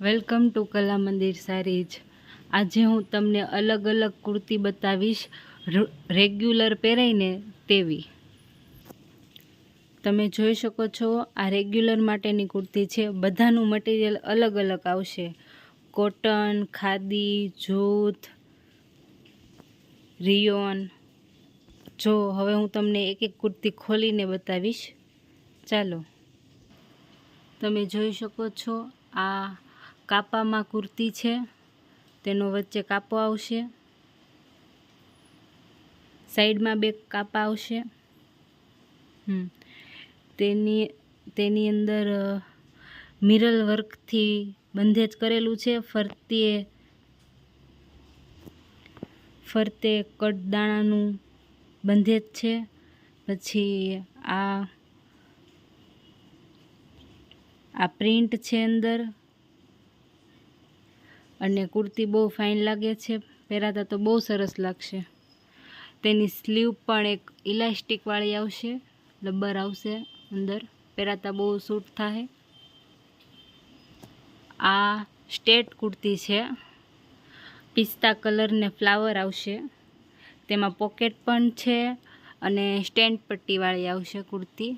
Welcome to કલા મંદિર સારીજ। આજે હું તમને અલગ અલગ કુર્તી બતાવીશ રેગ્યુલર પહેરાઈને તેવી। તમે જોઈ શકો છો આ રેગ્યુલર માટેની કુર્તી છે। બધાનું મટીરિયલ અલગ અલગ આવશે, કોટન, ખાદી, જૂટ, રિયોન। જો હવે હું તમને એક એક કુર્તી ખોલીને બતાવીશ, ચાલો। તમે જોઈ શકો છો આ કાપામાં કુર્તી છે, તેનો વચ્ચે કાપો આવશે, સાઈડમાં બે કાપા આવશે। તેની અંદર મિરર વર્કથી બંધેજ કરેલું છે, ફરતે કટદાણાનું બંધેજ છે। પછી આ પ્રિન્ટ છે અંદર, અને કુર્તી બહુ ફાઇન લાગે છે, પહેરાતા તો બહુ સરસ લાગશે। તેની સ્લીવ પણ એક ઇલાસ્ટિક વાળી આવશે, રબર આવશે અંદર, પહેરાતા બહુ સૂટ થાય। આ સ્ટેટ કુર્તી છે, પિસ્તા કલર ને ફ્લાવર આવશે, તેમાં પોકેટ પણ છે અને સ્ટેન્ડ પટ્ટીવાળી આવશે કુર્તી।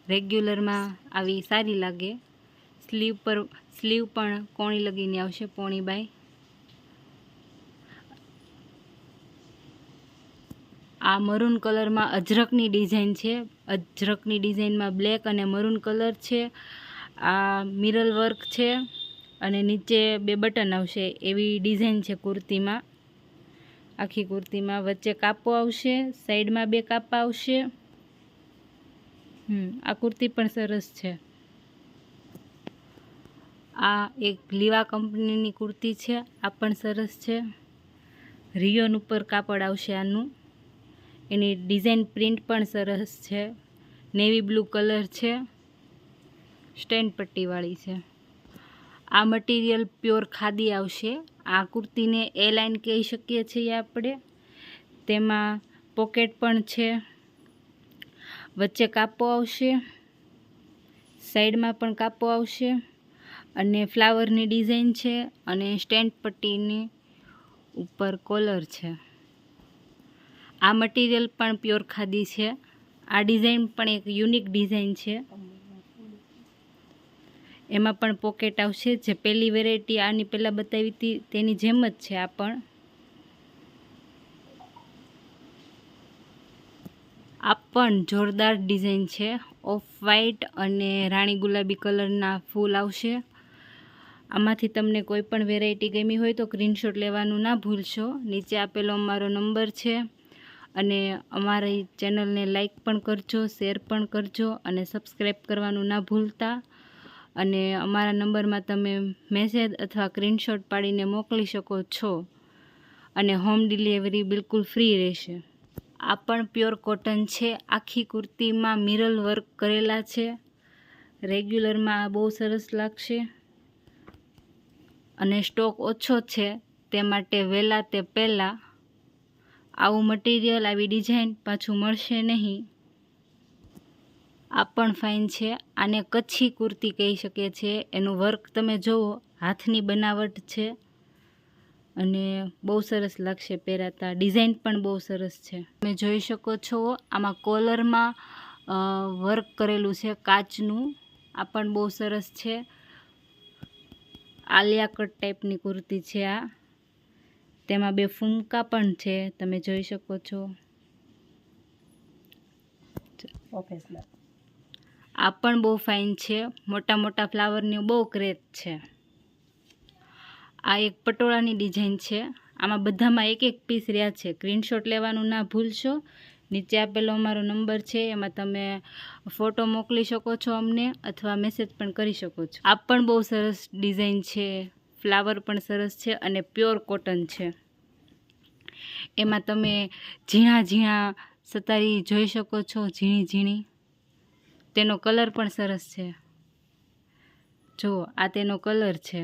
રેગ્યુલરમાં આવી સારી લાગે। સ્લીવ પણ કોણી લગીને આવશે, પોણી બાય। આ મરૂન કલરમાં અજરકની ડિઝાઇન છે, અજરકની ડિઝાઇનમાં બ્લેક અને મરૂન કલર છે। આ મિરર વર્ક છે અને નીચે બે બટન આવશે એવી ડિઝાઇન છે કુર્તીમાં। આખી કુર્તીમાં વચ્ચે કાપો આવશે, સાઈડમાં બે કાપા આવશે। આ કુર્તી પણ સરસ છે। આ એક લીવા કંપનીની કુર્તી છે, આ પણ સરસ છે। રિયોન ઉપર કાપડ આવશે આનું, એની ડિઝાઇન પ્રિન્ટ પણ સરસ છે, નેવી બ્લુ કલર છે, સ્ટેન્ડ પટ્ટીવાળી છે। આ મટીરિયલ પ્યોર ખાદી આવશે। આ કુર્તીને એ લાઇન કહી શકીએ છીએ આપણે। તેમાં પોકેટ પણ છે, વચ્ચે કાપો આવશે, સાઈડમાં પણ કાપો આવશે, અને ફ્લાવરની ડિઝાઇન છે, અને સ્ટેન્ડ પટ્ટીની ઉપર કોલર છે। આ મટીરિયલ પણ પ્યોર ખાદી છે। આ ડિઝાઇન પણ એક યુનિક ડિઝાઇન છે, એમાં પણ પોકેટ આવશે। જે પહેલી વેરાયટી આની પહેલાં બતાવી હતી તેની જેમ જ છે આ પણ। આ પણ જોરદાર ડિઝાઇન છે, ઓફ વ્હાઈટ અને રાણી ગુલાબી કલરના ફૂલ આવશે। આમાંથી તમને કોઈ પણ વેરાયટી ગમી હોય તો સ્ક્રીનશોટ લેવાનું ના ભૂલશો। નીચે આપેલો અમારો નંબર છે, અને અમારી ચેનલને લાઈક પણ કરજો, શેર પણ કરજો, અને સબસ્ક્રાઈબ કરવાનું ના ભૂલતા। અને અમારા નંબરમાં તમે મેસેજ અથવા સ્ક્રીનશોટ પાડીને મોકલી શકો છો, અને હોમ ડિલિવરી બિલકુલ ફ્રી રહેશે। આ પણ પ્યોર કોટન છે, આખી કુર્તીમાં મિરર વર્ક કરેલા છે। રેગ્યુલરમાં આ બહુ સરસ લાગશે, અને સ્ટોક ઓછો છે તે માટે વહેલા તે પહેલાં આવું મટીરિયલ, આવી ડિઝાઇન પાછું મળશે નહીં। આ પણ ફાઇન છે, આને કચ્છી કુર્તી કહી શકીએ છીએ। એનું વર્ક તમે જુઓ, હાથની બનાવટ છે, અને બહુ સરસ લાગશે પહેરાતા। ડિઝાઇન પણ બહુ સરસ છે, તમે જોઈ શકો છો। આમાં કોલરમાં વર્ક કરેલું છે કાચનું, આ પણ બહુ સરસ છે। આલિયા કટ ટાઈપની કુર્તી છે આ, તેમાં બે ફૂમકા પણ છે, તમે જોઈ શકો છો। આ પણ બહુ ફાઇન છે, મોટા મોટા ફ્લાવરની બહુ ક્રેઝ છે। આ એક પટોળાની ડિઝાઇન છે, આમાં બધામાં એક એક પીસ રહ્યા છે, સ્ક્રીનશોટ લેવાનું ના ભૂલશો। નીચે આપેલો અમારો નંબર છે, એમાં તમે ફોટો મોકલી શકો છો અમને, અથવા મેસેજ પણ કરી શકો છો। આ પણ બહુ સરસ ડિઝાઇન છે, ફ્લાવર પણ સરસ છે, અને પ્યોર કોટન છે। એમાં તમે ઝીણા ઝીણા સતારી જોઈ શકો છો, ઝીણી ઝીણી, તેનો કલર પણ સરસ છે। જુઓ, આ તેનો કલર છે,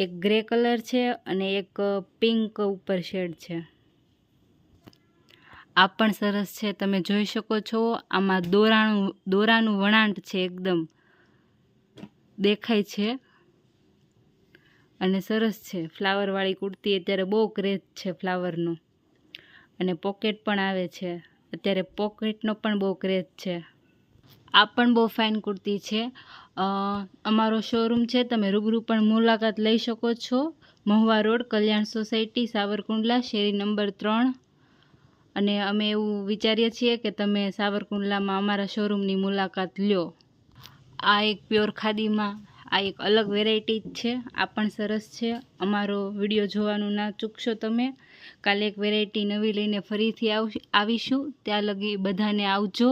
એક ગ્રે કલર છે અને એક પિંક ઉપર શેડ છે। આ પણ સરસ છે, તમે જોઈ શકો છો। આમાં દોરાનું વણાટ છે, એકદમ દેખાય છે અને સરસ છે. ફ્લાવરવાળી કુર્તી અત્યારે બહુ ક્રેઝ છે ફ્લાવરનો, અને પોકેટ પણ આવે છે. અત્યારે પોકેટનો પણ બહુ ક્રેઝ છે. આ પણ બહુ ફાઇન કુર્તી છે. અમારો શોરૂમ છે, તમે રૂબરૂ પણ મુલાકાત લઈ શકો છો. મહુવા રોડ, કલ્યાણ સોસાયટી, સાવરકુંડલા, શેરી નંબર 3. અને અમે એવું વિચારીએ છીએ કે તમે સાવરકુંડલામાં અમારા શોરૂમની મુલાકાત લ્યો. આ એક પ્યોર ખાદીમાં આ એક અલગ વેરાયટી છે. આ પણ સરસ છે. અમારો વિડીયો જોવાનું ના ચૂકશો તમે. કાલે એક વેરાયટી નવી લઈને ફરીથી આવીશું. ત્યાં લગી બધાને આવજો.